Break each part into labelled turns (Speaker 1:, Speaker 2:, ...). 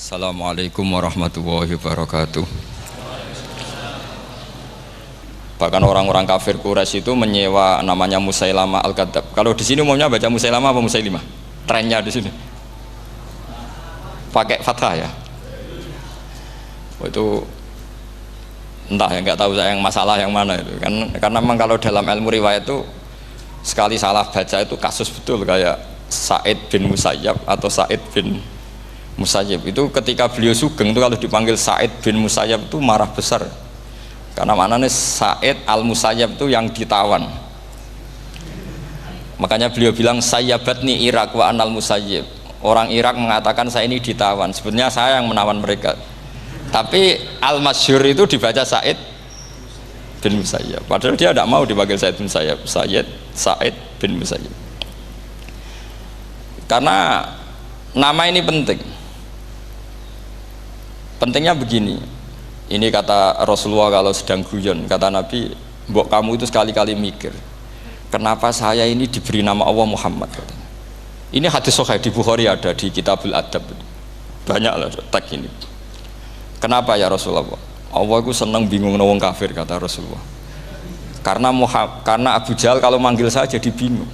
Speaker 1: Assalamualaikum warahmatullahi wabarakatuh. Bahkan orang-orang kafir Quraisy itu menyewa namanya Musailamah Al-Kadzdzab. Kalau di sini umumnya baca Musailamah apa Musailimah? Trennya di sini pakai fathah ya. Oh, itu entah ya, nggak tahu saya yang masalah yang mana itu kan, karena memang kalau dalam ilmu riwayat itu sekali salah baca itu kasus betul, kayak Sa'id bin Musayyab atau Sa'id bin Musayyib itu ketika beliau sugeng itu kalau dipanggil Sa'id bin Musayyab itu marah besar, karena maknanya Sa'id al-Musayyab itu yang ditawan. Makanya beliau bilang sayyabatni Irak wa anal Musayyib. Orang Irak mengatakan saya ini ditawan, sebenarnya saya yang menawan mereka. Tapi al-masyhur itu dibaca Sa'id bin Musayyab, padahal dia tidak mau dipanggil Sa'id bin Musayyab, Sa'id bin Musayyib. Karena nama ini penting. Pentingnya begini, ini kata Rasulullah kalau sedang guyon, kata Nabi, mbok kamu itu sekali-kali mikir, kenapa saya ini diberi nama Allah Muhammad, katanya. Ini hadis sahih di Bukhari, ada di Kitabul Adab, banyak lah tag ini. Kenapa ya Rasulullah? Allah itu senang bingung wong kafir, kata Rasulullah. Karena Abu Jahal kalau manggil saya jadi bingung.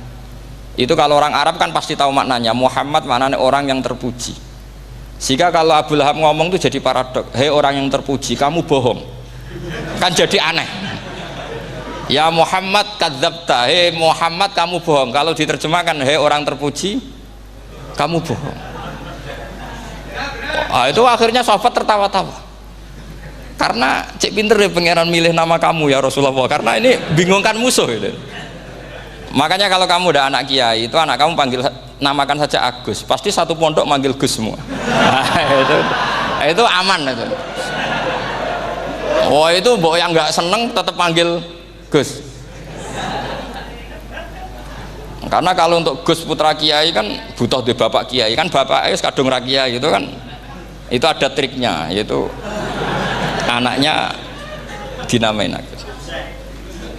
Speaker 1: Itu kalau orang Arab kan pasti tahu maknanya, Muhammad maknanya orang yang terpuji. Sehingga kalau Abu Lahab ngomong itu jadi paradok, hei orang yang terpuji, kamu bohong, kan jadi aneh. Ya Muhammad kadzabta, hei Muhammad kamu bohong. Kalau diterjemahkan, hei orang terpuji, kamu bohong. Itu akhirnya sahabat tertawa-tawa, karena cek pinter ya pangeran milih nama kamu ya Rasulullah, karena ini bingungkan musuh gitu. Makanya kalau kamu udah anak kiai, itu anak kamu panggil, namakan saja Agus, pasti satu pondok manggil Gus semua. Itu aman itu. Oh itu mbok yang nggak seneng tetap panggil Gus. Karena kalau untuk Gus putra kiai kan butuh di bapak kiai, kan bapak kadung ra kiai itu kan, itu ada triknya, yaitu anaknya dinamain Agus.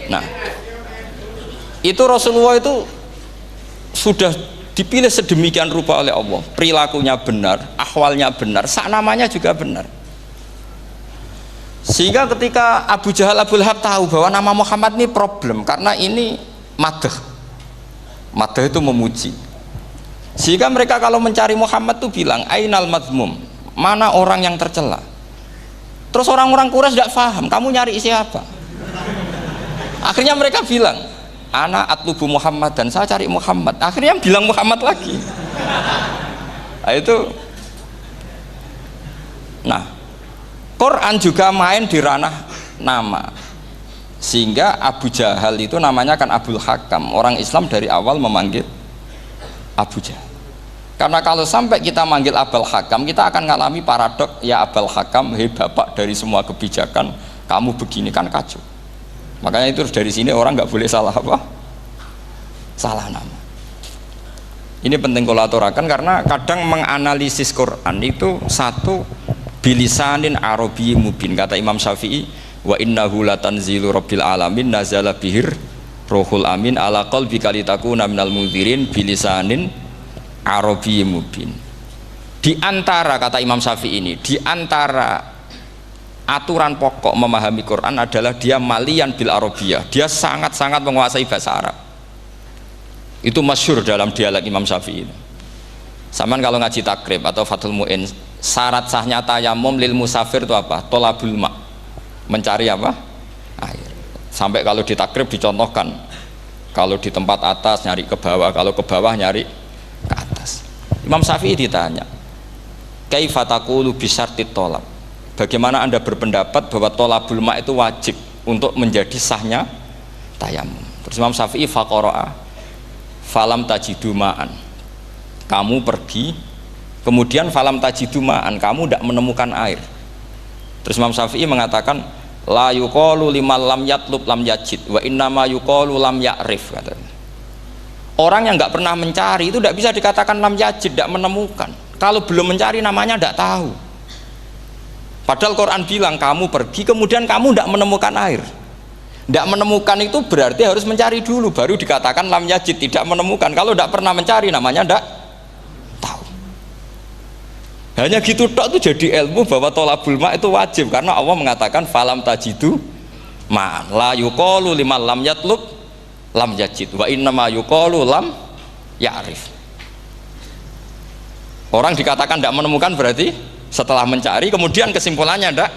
Speaker 1: Nah, itu Rasulullah itu sudah dipilih sedemikian rupa oleh Allah, perilakunya benar, ahwalnya benar, sak namanya juga benar. Sehingga ketika Abu Jahal, Abu Lahab tahu bahwa nama Muhammad ini problem, karena ini madah itu memuji. Sehingga mereka kalau mencari Muhammad tuh bilang ainal madmum, mana orang yang tercela. Terus orang-orang Quraisy tidak paham, kamu nyari siapa? Akhirnya mereka bilang, ana atlubu Muhammad, dan saya cari Muhammad. Akhirnya bilang Muhammad lagi. Nah, itu. Nah, Quran juga main di ranah nama. Sehingga Abu Jahal itu namanya kan Abul Hakam. Orang Islam dari awal memanggil Abu Jahal. Karena kalau sampai kita manggil Abul Hakam, kita akan mengalami paradok, ya Abul Hakam, hei bapak dari semua kebijakan, kamu begini, kan kacau. Makanya itu dari sini orang nggak boleh salah apa? Salah nama. Ini penting kalau aturakan, karena kadang menganalisis Quran itu satu bilisanin arabi mubin, kata Imam Syafi'i, wa innahu latanzilu rabbil alamin nazala bihir rohul amin ala qalbika litakuna minal mudhirin bilisanin arabi mubin. Di antara, kata Imam Syafi'i ini, di antara aturan pokok memahami Quran adalah dia malian bil arabiyah, dia sangat-sangat menguasai bahasa Arab. Itu masyhur dalam dialek Imam Syafi'i. Saman kalau ngaji takrib atau Fathul Mu'in, syarat sahnya tayamum lil musafir itu apa? Tolabul ma', mencari apa? Air. Sampai kalau di takrib dicontohkan, kalau di tempat atas nyari ke bawah, kalau ke bawah nyari ke atas. Imam Syafi'i ditanya, kaifa taqulu bi syartit tolab, bagaimana anda berpendapat bahwa tolabul ma' itu wajib untuk menjadi sahnya tayamum? Terus Imam Syafi'i faqara'a falam tajidu ma'an, kamu pergi kemudian falam tajidu ma'an, kamu tidak menemukan air. Terus Imam Syafi'i mengatakan la yuqalu liman lam yatlub lam yajid wa innama yuqalu lam ya'rif, katanya. Orang yang nggak pernah mencari itu tidak bisa dikatakan lam yajid, tidak menemukan. Kalau belum mencari namanya tidak tahu. Padahal Quran bilang kamu pergi kemudian kamu tidak menemukan air. Tidak menemukan itu berarti harus mencari dulu, baru dikatakan lam yajid, tidak menemukan. Kalau tidak pernah mencari namanya tidak tahu. Hanya gitu tok tuh jadi ilmu bahwa tolabul ma itu wajib karena Allah mengatakan falam tajidu ma la yuqalu liman lam yatlub lam yajid wa innama yuqalu lam ya'rif. Orang dikatakan tidak menemukan berarti setelah mencari kemudian kesimpulannya tidak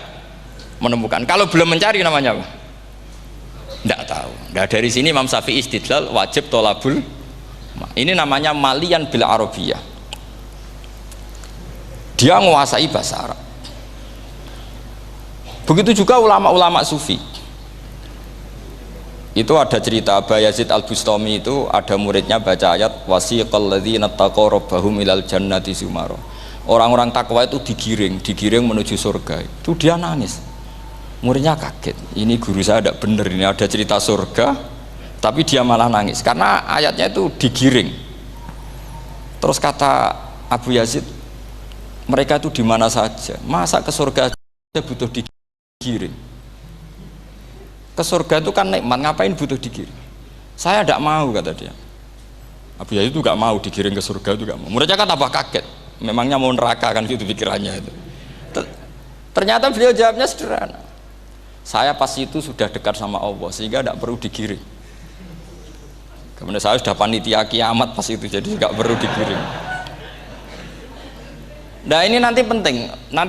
Speaker 1: menemukan. Kalau belum mencari namanya apa? Tidak tahu. Nah, dari sini Imam Syafi'i istidlal wajib tolabul ma. Ini namanya malian bil arabiyah. Dia menguasai bahasa Arab. Begitu juga ulama-ulama sufi. Itu ada cerita Bayazid Al-Bustami, itu ada muridnya baca ayat wasiqal ladzina taqaw rabbahum ilal jannati zumara. Orang-orang takwa itu digiring menuju surga. Itu dia nangis. Muridnya kaget. Ini guru saya tidak benar, ini ada cerita surga tapi dia malah nangis karena ayatnya itu digiring. Terus kata Abu Yazid, mereka itu di mana saja, masa ke surga aja butuh digiring? Ke surga itu kan nikmat, ngapain butuh digiring? Saya tidak mau, kata dia. Abu Yazid itu gak mau digiring ke surga, itu gak mau. Muridnya kan tambah kaget, memangnya mau neraka kan gitu pikirannya itu. Ternyata beliau jawabnya sederhana, saya pas itu sudah dekat sama Allah sehingga tidak perlu digiring. Kemudian saya sudah panitia kiamat pas itu, jadi gak perlu digiring. Nah ini nanti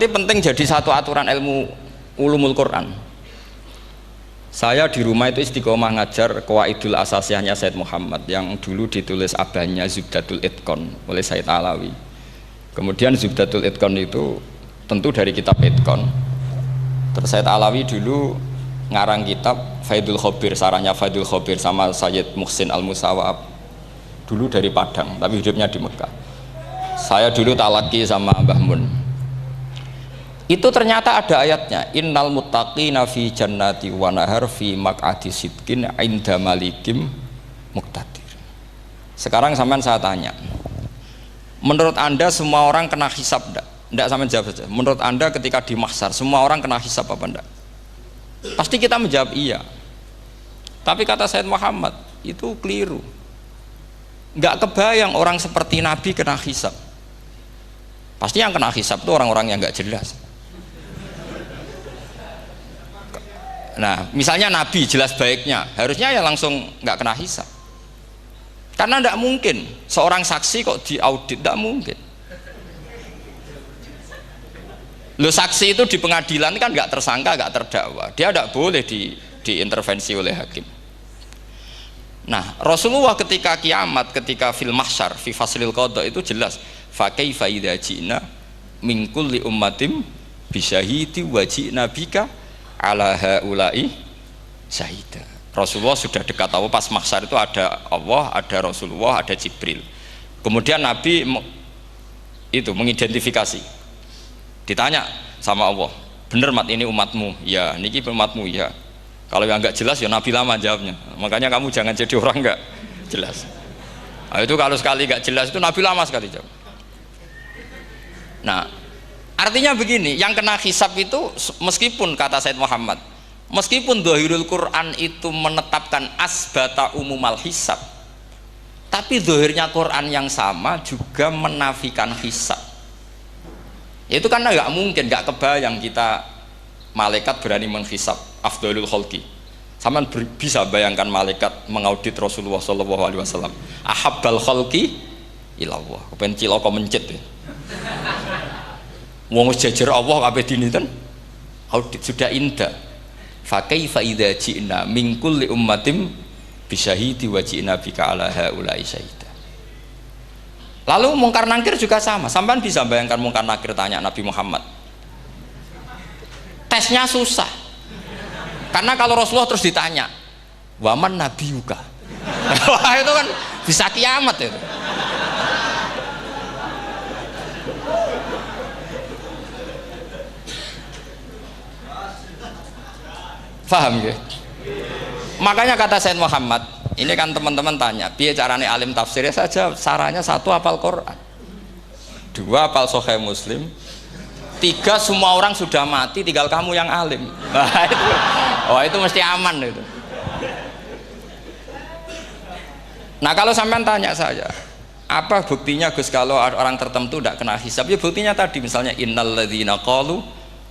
Speaker 1: penting jadi satu aturan ilmu ulumul Quran. Saya di rumah itu istiqomah ngajar Qawaidul Asasiyahnya Said Muhammad yang dulu ditulis abahnya Zubdatul Itqan oleh Said Alawi. Kemudian Zubdatul Itqan itu tentu dari kitab Itqan. Terus Said Alawi dulu ngarang kitab Faidul Khobir, sarahnya Faidul Khobir sama Sayyid Muhsin Al-Musawab, dulu dari Padang tapi hidupnya di Mekah. Saya dulu talaki sama Mbah Mun. Itu ternyata ada ayatnya, innal muttaqina fi jannati wa nahar fi maq'adi sidqin 'inda malikim muqtadir. Sekarang sampean saya tanya, menurut Anda semua orang kena hisab enggak? Enggak, sampean jawab saja. Menurut Anda ketika di mahsyar semua orang kena hisab apa enggak? Pasti kita menjawab iya. Tapi kata Said Muhammad, itu keliru. Enggak kebayang orang seperti Nabi kena hisab. Pasti yang kena hisab itu orang-orang yang enggak jelas. Nah, misalnya Nabi jelas baiknya, harusnya ya langsung enggak kena hisab. Karena enggak mungkin seorang saksi kok diaudit, enggak mungkin. Lo saksi itu di pengadilan kan enggak tersangka, enggak terdakwa. Dia enggak boleh diintervensi oleh hakim. Nah, Rasulullah ketika kiamat, ketika fil mahsyar, fi faslil qada itu jelas, fa kaifa idza ji'na min kulli ummatin bisyahidi wa ji'na bika ala haula'i syahida. Rasulullah sudah dekat Allah, pas mahsyar itu ada Allah, ada Rasulullah, ada Jibril. Kemudian Nabi itu mengidentifikasi. Ditanya sama Allah, bener mat ini umatmu? Ya, niki umatmu ya. Kalau yang nggak jelas ya Nabi lama jawabnya. Makanya kamu jangan jadi orang nggak jelas. Nah, itu kalau sekali nggak jelas itu Nabi lama sekali jawab. Nah, artinya begini, yang kena hisab itu meskipun kata Said Muhammad, meskipun Dhahirul Quran itu menetapkan asbata umumal hisab, tapi zahirnya Quran yang sama juga menafikan hisab. Itu karena nggak mungkin, nggak kebayang kita malaikat berani menghisab afdhalul khalqi. Sama bisa bayangkan malaikat mengaudit Rasulullah SAW, ahabbal khalqi ilallah, kepen cilaka mencit ya. Wong jajar Allah kabeh dinten audit sudah indah. Fa kaifa idza ji'na min kulli ummatin bisyahidi wa ji'na bika ala haula'i syahida. Lalu mungkar nakir juga sama. Sampean bisa bayangkan mungkar nakir tanya Nabi Muhammad. Tesnya susah. Karena kalau Rasulullah terus ditanya, "Waman nabiyuka?" Wah, itu kan bisa kiamat itu. Paham ya? Makanya kata Said Muhammad, ini kan teman-teman tanya, piye carane alim tafsirnya saja, sarannya satu hafal Quran, dua hafal Sahih Muslim, tiga semua orang sudah mati, tinggal kamu yang alim. Nah, itu, oh itu mesti aman itu. Nah kalau sampean tanya saya, Apa buktinya Gus kalau orang tertentu tidak kena hisab? Ya buktinya tadi misalnya innalladzina qalu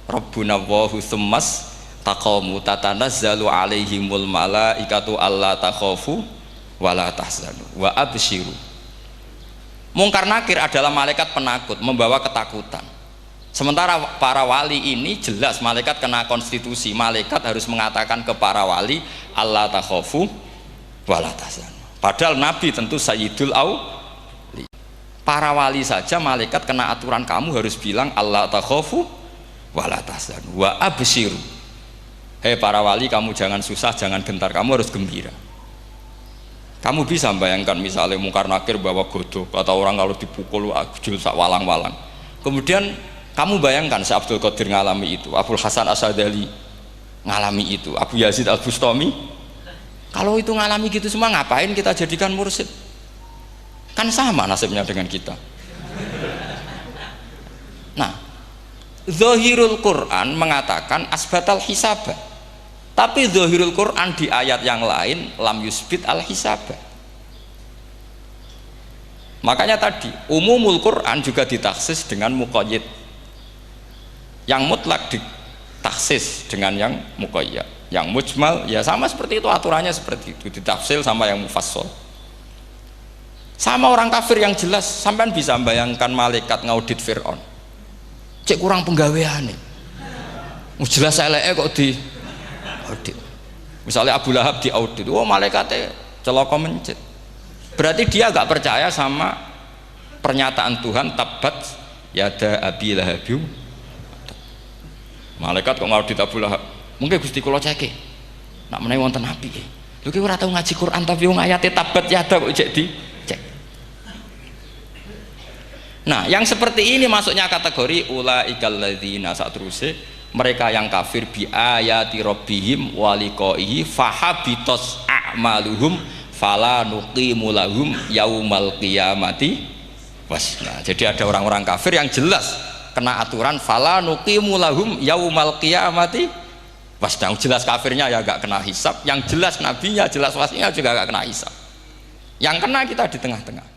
Speaker 1: rabbuna Allahu tsummas taqamu tatanazzalu alaihimul malaikatu alla takhafu wala tahzanu wa absyiru. Mungkar nakir adalah malaikat penakut membawa ketakutan. Sementara para wali ini jelas malaikat kena konstitusi, malaikat harus mengatakan ke para wali alla takhafu wala tahzanu. Padahal Nabi tentu sayyidul awli. Para wali saja malaikat kena aturan kamu harus bilang alla takhafu wala tahzanu wa absyiru. Hei para wali, kamu jangan susah, jangan gentar, kamu harus gembira. Kamu bisa bayangkan misalnya Mungkar Nakir bawa godok, kata orang kalau dipukul ajul sak walang-walang. Kemudian kamu bayangkan si Abdul Qadir ngalami itu, Abdul Hasan Asadali ngalami itu, Abu Yazid Al Bustami. Kalau itu ngalami gitu semua, ngapain kita jadikan mursyid? Kan sama nasibnya dengan kita. Nah, Zahirul Quran mengatakan asbatal hisabah, tapi Zahirul Quran di ayat yang lain lam yusbit al hisabah. Makanya tadi umumul Quran juga ditaksis dengan muqayyid, yang mutlak ditaksis dengan yang muqayyad, yang mujmal ya sama seperti itu, aturannya seperti itu, ditafsir sama yang mufassal. Sama orang kafir yang jelas, sampean bisa bayangkan malaikat ngaudit Fir'aun, cek kurang penggawean nih, jelas eleke kok di audit. Misalnya Abu Lahab di audit, oh malaikatnya celaka mencet, berarti dia gak percaya sama pernyataan Tuhan tabat yada abi lahabiu. Malaikat kok ngaudit Abu Lahab, mungkin Gusti kula ceke nak menawi wonten api lho ki ora tau ngaji Quran tapi wong ayate tabat yada kok jadi cek. Nah, yang seperti ini masuknya kategori ulaikal ladzina, saterusé mereka yang kafir bi ayati rabbihim wa liqaihi fahabitos a'maluhum fala nuqimu lahum yaumal qiyamati wasna. Jadi ada orang-orang kafir yang jelas kena aturan fala nuqimu lahum yaumal qiyamati wasna. Jelas kafirnya ya gak kena hisab, yang jelas nabinya, jelas wasinya juga gak kena hisab. Yang kena kita di tengah-tengah.